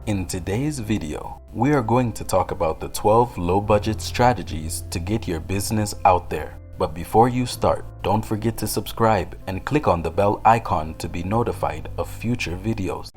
In today's video, we are going to talk about the 12 low-budget strategies to get your business out there. But before you start, don't forget to subscribe and click on the bell icon to be notified of future videos.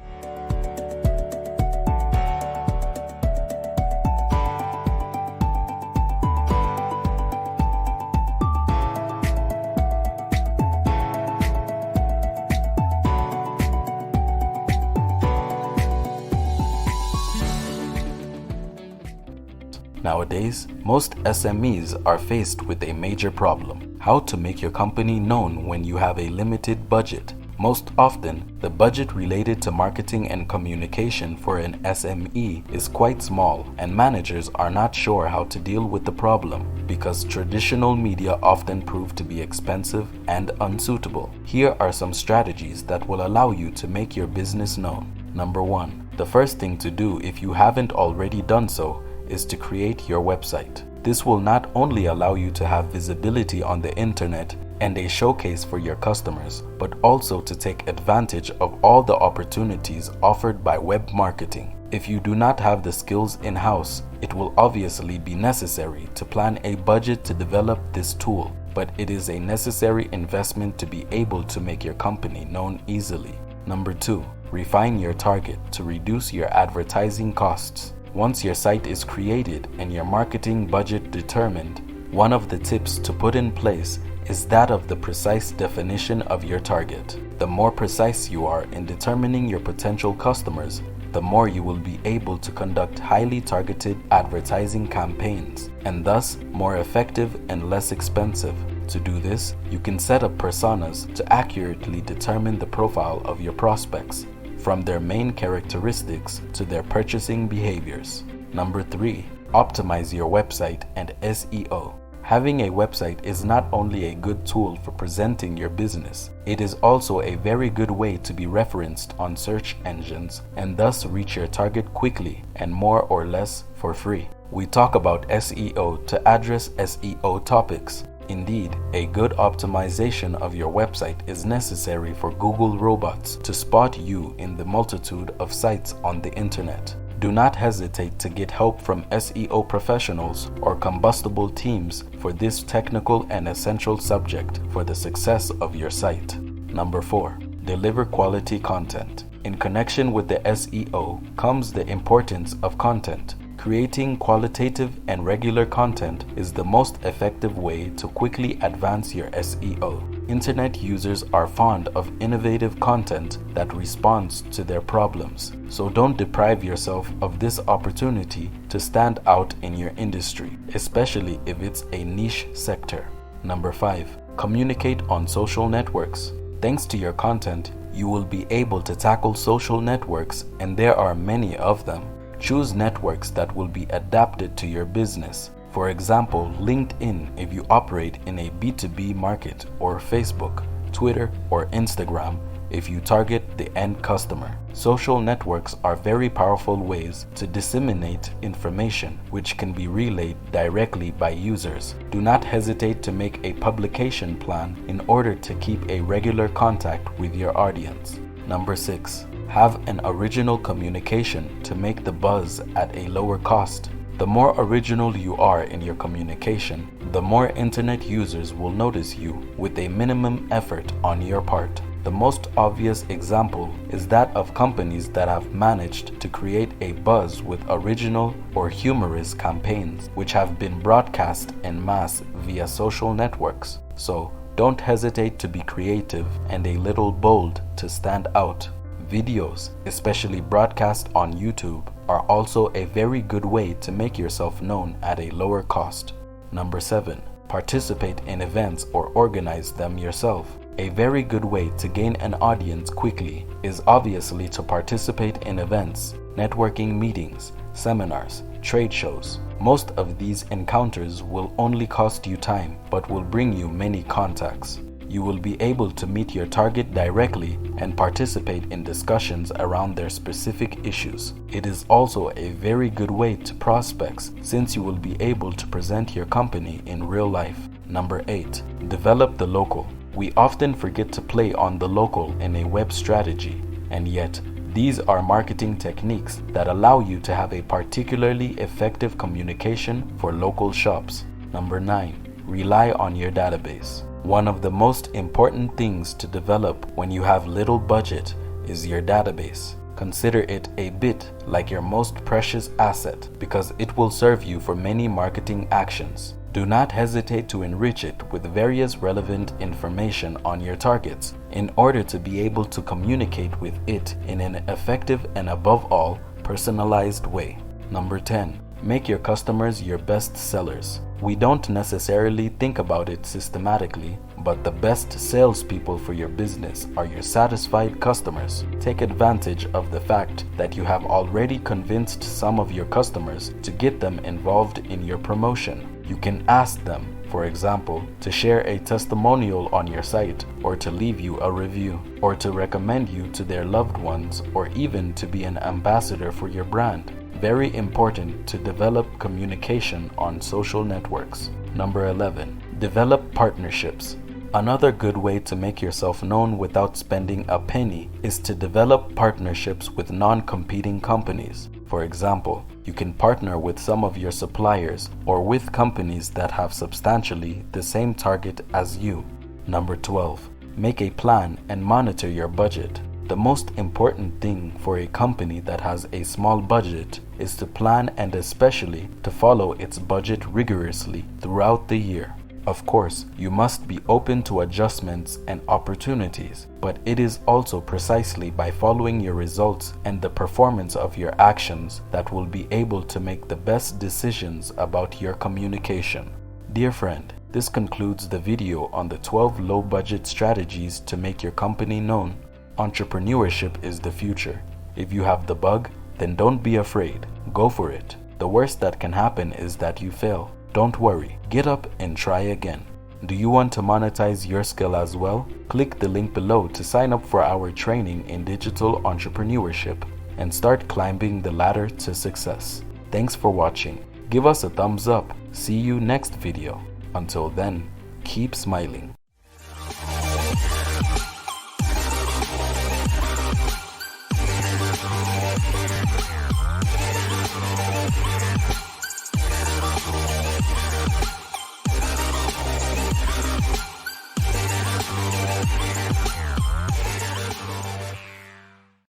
Nowadays, most SMEs are faced with a major problem: how to make your company known when you have a limited budget. Most often, the budget related to marketing and communication for an SME is quite small, and managers are not sure how to deal with the problem because traditional media often prove to be expensive and unsuitable. Here are some strategies that will allow you to make your business known. Number 1. The first thing to do, if you haven't already done so, is to create your website. This will not only allow you to have visibility on the internet and a showcase for your customers, but also to take advantage of all the opportunities offered by web marketing. If you do not have the skills in-house, it will obviously be necessary to plan a budget to develop this tool, but it is a necessary investment to be able to make your company known easily. Number 2. Refine your target to reduce your advertising costs. Once your site is created and your marketing budget determined, one of the tips to put in place is that of the precise definition of your target. The more precise you are in determining your potential customers, the more you will be able to conduct highly targeted advertising campaigns, and thus more effective and less expensive. To do this, you can set up personas to accurately determine the profile of your prospects, from their main characteristics to their purchasing behaviors. Number 3. Optimize your website and SEO. Having a website is not only a good tool for presenting your business, it is also a very good way to be referenced on search engines and thus reach your target quickly and more or less for free. We talk about SEO to address SEO topics. Indeed, a good optimization of your website is necessary for Google robots to spot you in the multitude of sites on the internet. Do not hesitate to get help from SEO professionals or combustible teams for this technical and essential subject for the success of your site. Number 4. Deliver quality content. In connection with the SEO comes the importance of content. Creating qualitative and regular content is the most effective way to quickly advance your SEO. Internet users are fond of innovative content that responds to their problems, so don't deprive yourself of this opportunity to stand out in your industry, especially if it's a niche sector. Number 5. Communicate on social networks. Thanks to your content, you will be able to tackle social networks, and there are many of them. Choose networks that will be adapted to your business. For example, LinkedIn if you operate in a B2B market, or Facebook, Twitter, or Instagram if you target the end customer. Social networks are very powerful ways to disseminate information which can be relayed directly by users. Do not hesitate to make a publication plan in order to keep a regular contact with your audience. Number 6. Have an original communication to make the buzz at a lower cost. The more original you are in your communication, the more internet users will notice you with a minimum effort on your part. The most obvious example is that of companies that have managed to create a buzz with original or humorous campaigns which have been broadcast en masse via social networks. So, don't hesitate to be creative and a little bold to stand out. Videos, especially broadcast on YouTube, are also a very good way to make yourself known at a lower cost. Number 7. Participate in events or organize them yourself. A very good way to gain an audience quickly is obviously to participate in events, networking meetings, seminars, trade shows. Most of these encounters will only cost you time, but will bring you many contacts. You will be able to meet your target directly and participate in discussions around their specific issues. It is also a very good way to prospects, since you will be able to present your company in real life. Number 8. Develop the local. We often forget to play on the local in a web strategy, and yet These are marketing techniques that allow you to have a particularly effective communication for local shops. Number 9. Rely on your database. One of the most important things to develop when you have little budget is your database. Consider it a bit like your most precious asset because it will serve you for many marketing actions. Do not hesitate to enrich it with various relevant information on your targets in order to be able to communicate with it in an effective and above all, personalized way. Number 10. Make your customers your best sellers. We don't necessarily think about it systematically, but the best salespeople for your business are your satisfied customers. Take advantage of the fact that you have already convinced some of your customers to get them involved in your promotion. You can ask them, for example, to share a testimonial on your site, or to leave you a review, or to recommend you to their loved ones, or even to be an ambassador for your brand. Very important to develop communication on social networks. Number 11. Develop partnerships. Another good way to make yourself known without spending a penny is to develop partnerships with non-competing companies. For example, you can partner with some of your suppliers or with companies that have substantially the same target as you. Number 12. Make a plan and monitor your budget. The most important thing for a company that has a small budget is to plan and especially to follow its budget rigorously throughout the year. Of course, you must be open to adjustments and opportunities, but it is also precisely by following your results and the performance of your actions that will be able to make the best decisions about your communication. Dear friend, this concludes the video on the 12 low-budget strategies to make your company known. Entrepreneurship is the future. If you have the bug, then don't be afraid. Go for it. The worst that can happen is that you fail. Don't worry. Get up and try again. Do you want to monetize your skill as well? Click the link below to sign up for our training in digital entrepreneurship and start climbing the ladder to success. Thanks for watching. Give us a thumbs up. See you next video. Until then, keep smiling.